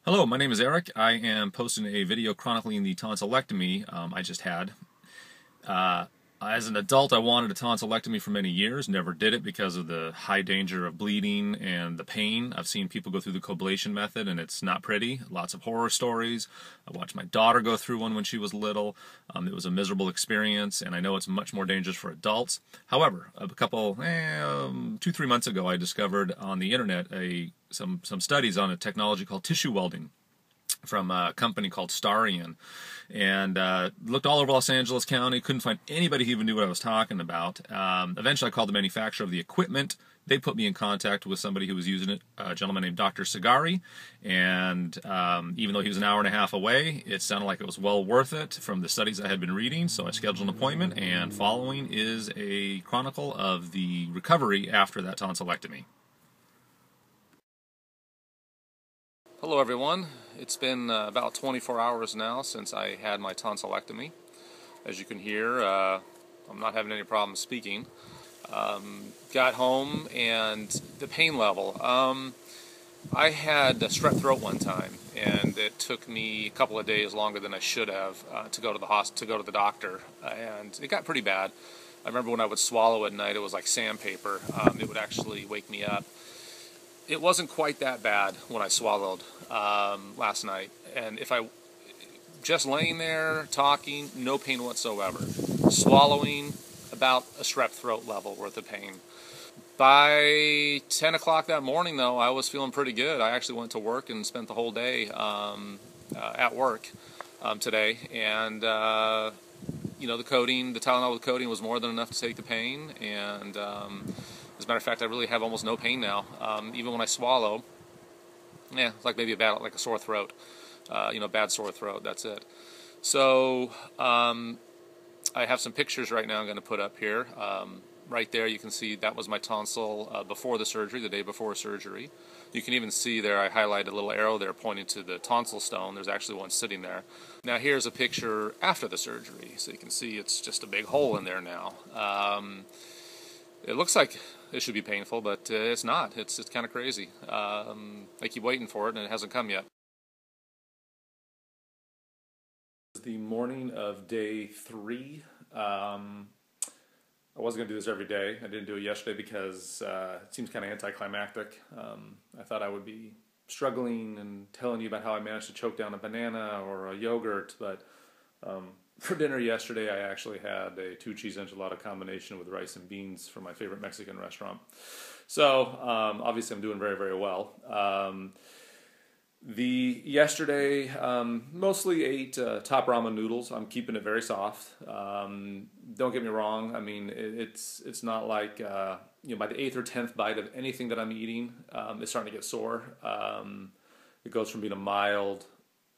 Hello, my name is Eric. I am posting a video chronicling the tonsillectomy I just had. Uh, as an adult, I wanted a tonsillectomy for many years, never did it because of the high danger of bleeding and the pain. I've seen people go through the coblation method and it's not pretty. Lots of horror stories. I watched my daughter go through one when she was little. It was a miserable experience, and I know it's much more dangerous for adults. However, a couple, 2-3 months ago, I discovered on the internet some studies on a technology called tissue welding from a company called Starion, and looked all over Los Angeles County, couldn't find anybody who even knew what I was talking about. Eventually I called the manufacturer of the equipment. They put me in contact with somebody who was using it, a gentleman named Dr Sigari, and even though he was an hour and a half away, it sounded like it was well worth it from the studies I had been reading, so I scheduled an appointment, and following is a chronicle of the recovery after that tonsillectomy. Hello everyone. It's been about 24 hours now since I had my tonsillectomy. As you can hear, I'm not having any problem speaking. Got home and the pain level. I had a strep throat one time, and it took me a couple of days longer than I should have to go to the doctor, and it got pretty bad. I remember when I would swallow at night, it was like sandpaper. It would actually wake me up. It wasn't quite that bad when I swallowed last night, and if I just laying there talking, no pain whatsoever. Swallowing, about a strep throat level worth of pain. By 10 o'clock that morning, though, I was feeling pretty good. I actually went to work and spent the whole day at work today, and you know, the Tylenol with codeine was more than enough to take the pain, and as a matter of fact, I really have almost no pain now. Even when I swallow, it's like maybe like a sore throat, bad sore throat. That's it. So I have some pictures right now I'm going to put up here. Right there, you can see that was my tonsil before the surgery, the day before surgery. You can even see there I highlighted a little arrow there pointing to the tonsil stone. There's actually one sitting there. Now here's a picture after the surgery, so you can see it's just a big hole in there now. It looks like it should be painful, but it's not. It's kind of crazy. I keep waiting for it, and it hasn't come yet. The morning of day 3. I wasn't going to do this every day. I didn't do it yesterday because it seems kind of anticlimactic. I thought I would be struggling and telling you about how I managed to choke down a banana or a yogurt, but for dinner yesterday I actually had a 2-cheese enchilada combination with rice and beans from my favorite Mexican restaurant. So obviously I'm doing very, very well. Yesterday, mostly ate top ramen noodles. I'm keeping it very soft. Don't get me wrong. I mean, it's not like by the 8th or 10th bite of anything that I'm eating, it's starting to get sore. It goes from being a mild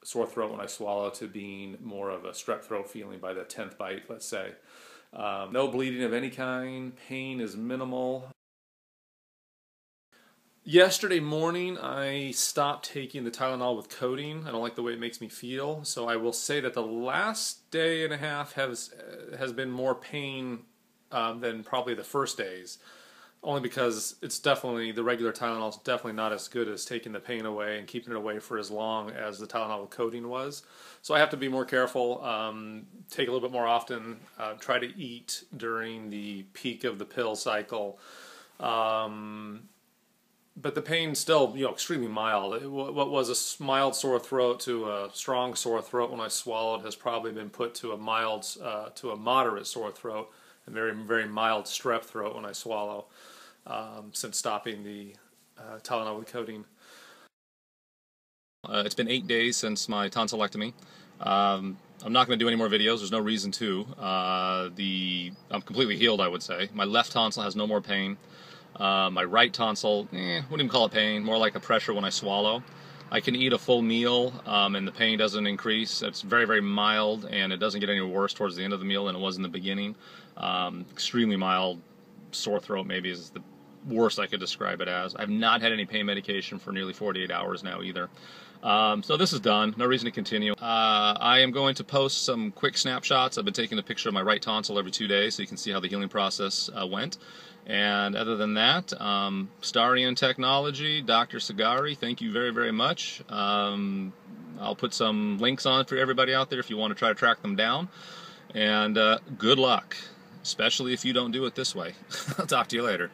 sore throat when I swallow to being more of a strep throat feeling by the 10th bite, let's say. No bleeding of any kind. Pain is minimal. Yesterday morning, I stopped taking the Tylenol with codeine. I don't like the way it makes me feel, so I will say that the last day and a half has been more pain than probably the first days. Only because it's definitely, the regular Tylenol is definitely not as good as taking the pain away and keeping it away for as long as the Tylenol with codeine was. So I have to be more careful, take a little bit more often, try to eat during the peak of the pill cycle. But the pain's still, extremely mild. What was a mild sore throat to a strong sore throat when I swallowed has probably been put to a moderate sore throat and very, very mild strep throat when I swallow since stopping the Tylenol with codeine. It's been 8 days since my tonsillectomy. I'm not going to do any more videos. There's no reason to. I'm completely healed, I would say. My left tonsil has no more pain. My right tonsil, wouldn't even call it pain, more like a pressure when I swallow. I can eat a full meal and the pain doesn't increase. It's very, very mild, and it doesn't get any worse towards the end of the meal than it was in the beginning. Extremely mild sore throat maybe is the worst I could describe it as. I've not had any pain medication for nearly 48 hours now either. So this is done. No reason to continue. I am going to post some quick snapshots. I've been taking a picture of my right tonsil every 2 days so you can see how the healing process went. And other than that, Starion technology, Dr. Sigari, thank you very, very much. I'll put some links on for everybody out there if you want to try to track them down. And good luck, especially if you don't do it this way. I'll talk to you later.